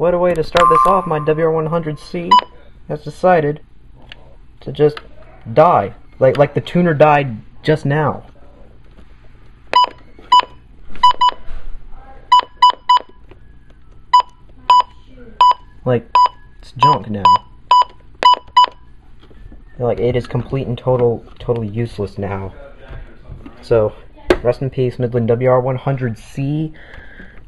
what a way to start this off. My WR100C has decided to just die. Like the tuner died just now. Like, it's junk now. Like, it is complete and totally useless now. So, rest in peace, Midland WR100C.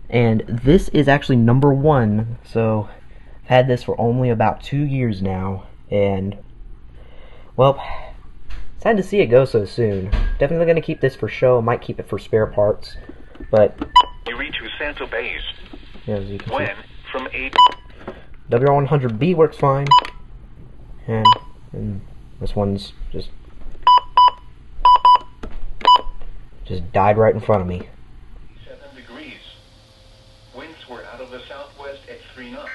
And this is actually #1, so I've had this for only about 2 years now. And, well, sad to see it go so soon. Definitely going to keep this for show. Might keep it for spare parts. But you reach Santo Bays. Yeah, as you can when see. From 8 WR100B works fine. And this one's just died right in front of me. 7 degrees. Winds were out of the southwest at 3 knots.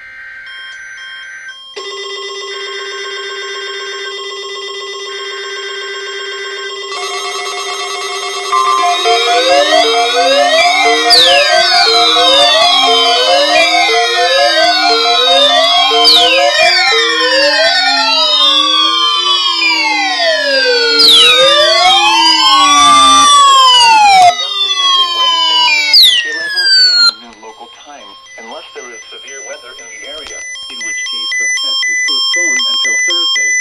Unless there is severe weather in the area, in which case the test is postponed until Thursday.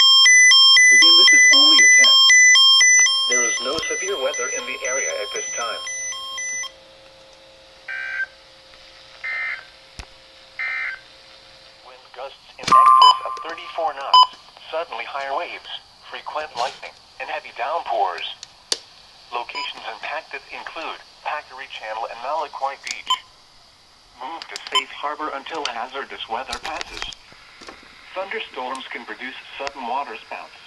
Again, this is only a test. There is no severe weather in the area at this time. Wind gusts in excess of 34 knots, suddenly higher waves, frequent lightning, and heavy downpours. Locations impacted include Packery Channel and Malaquai Beach. Move to safe harbor until hazardous weather passes. Thunderstorms can produce sudden waterspouts.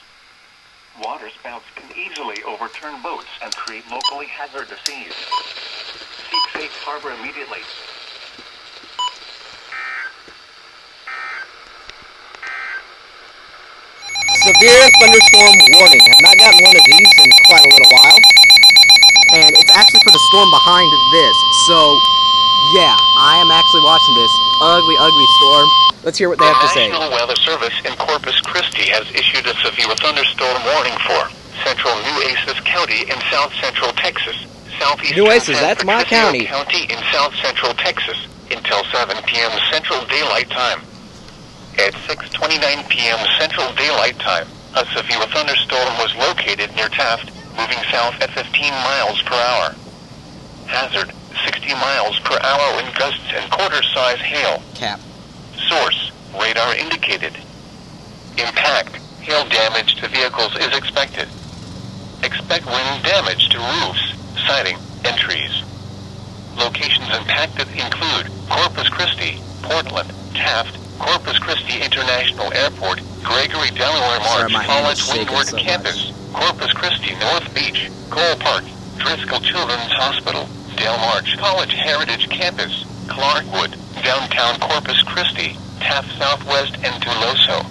Waterspouts can easily overturn boats and create locally hazardous seas. Seek safe harbor immediately. Severe thunderstorm warning. Have not gotten one of these in quite a little while. And it's actually for the storm behind this. So, yeah, I am actually watching this ugly storm. Let's hear what they have to say. The National Weather Service in Corpus Christi has issued a severe thunderstorm warning for central Nueces County in south-central Texas, southeast Nueces, that's my county. In south-central Texas until 7 p.m. Central Daylight Time. At 6:29 p.m. Central Daylight Time, a severe thunderstorm was located near Taft, moving south at 15 miles per hour. Hazard: 60 miles per hour wind gusts and quarter-size hail. Cap. Source: radar indicated. Impact: hail damage to vehicles is expected. Expect wind damage to roofs, siding, and trees. Locations impacted include Corpus Christi, Portland, Taft, Corpus Christi International Airport, Gregory Delaware March College Windward Campus, Corpus Christi North Beach, Cole Park, Driscoll Children's Hospital, Del March College Heritage Campus, Clarkwood, Downtown Corpus Christi, Taft Southwest, and Tuloso.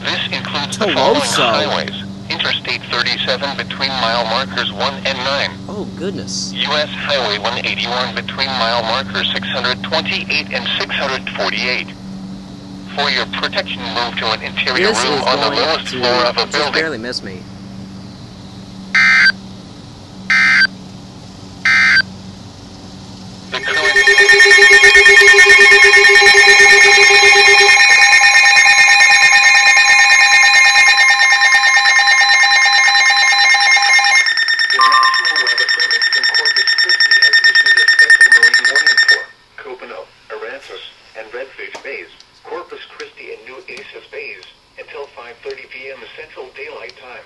This includes the following highways: Interstate 37 between mile markers 1 and 9. Oh, goodness. U.S. Highway 181 between mile markers 628 and 648. For your protection, move to an interior room on the lowest floor of a building. Barely missed me. The current Central Daylight Time.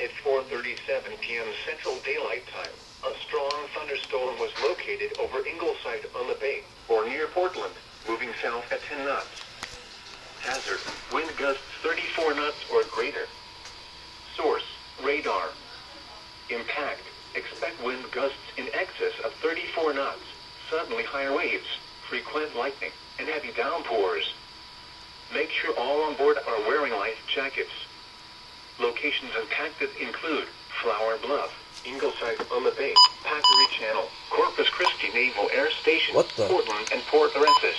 At 4:37 p.m. Central Daylight Time, a strong thunderstorm was located over Ingleside on the Bay, or near Portland, moving south at 10 knots. Hazard: wind gusts 34 knots or greater. Source: radar. Impact: expect wind gusts in excess of 34 knots, suddenly higher waves, frequent lightning, and heavy downpours. Make sure all on board are wearing life jackets. Locations impacted include Flower Bluff, Ingleside on the Bay, Packery Channel, Corpus Christi Naval Air Station, Portland, and Port Aransas.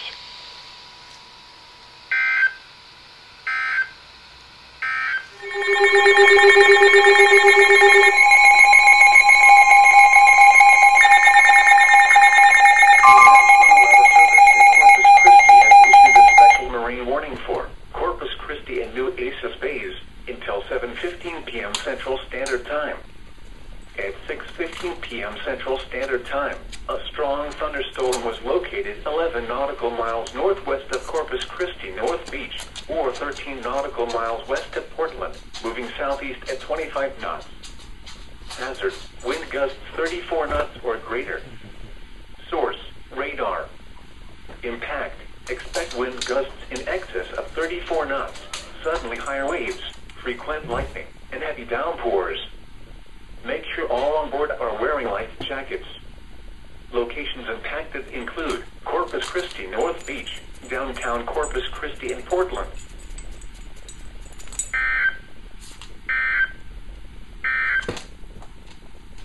until 7:15 p.m. Central Standard Time. At 6:15 p.m. Central Standard Time, a strong thunderstorm was located 11 nautical miles northwest of Corpus Christi North Beach, or 13 nautical miles west of Portland, moving southeast at 25 knots. Hazard, wind gusts 34 knots or greater. Source, radar. Impact, expect wind gusts in excess of 34 knots, suddenly higher waves, frequent lightning, and heavy downpours. Make sure all on board are wearing life jackets. Locations impacted include Corpus Christi North Beach, downtown Corpus Christi and Portland.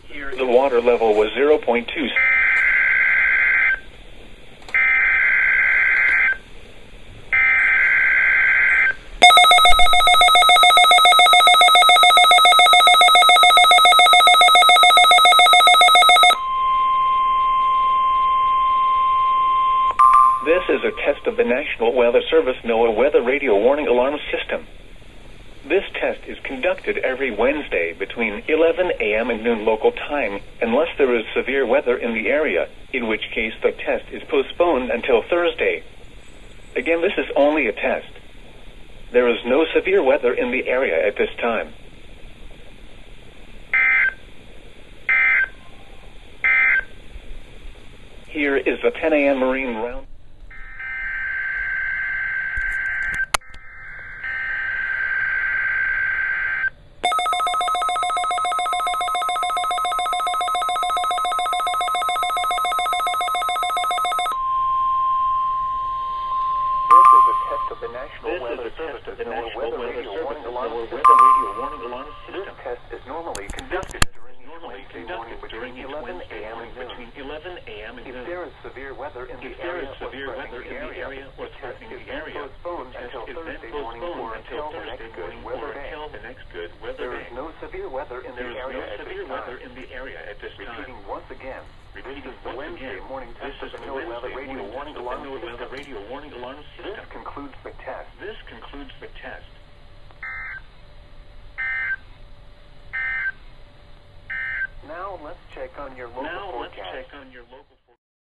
Here the water level was 0.2. This is a test of the National Weather Service NOAA Weather Radio Warning Alarm System. This test is conducted every Wednesday between 11 a.m. and noon local time, unless there is severe weather in the area, in which case the test is postponed until Thursday. Again, this is only a test. There is no severe weather in the area at this time. Here is the 10 a.m. Marine round. The National Weather Service NOAA Weather Radio Warning Alarm System. This test is normally conducted during 11 a.m. and between 11 a.m. and noon. If there is severe weather in the area or threatening the area, postponed until Thursday morning or until the next good weather day. There is no severe weather in the area at this time. Repeating once again. This is the Wednesday morning test of the NOAA Weather Radio Warning Alarm System. This concludes the test. Now let's check on your local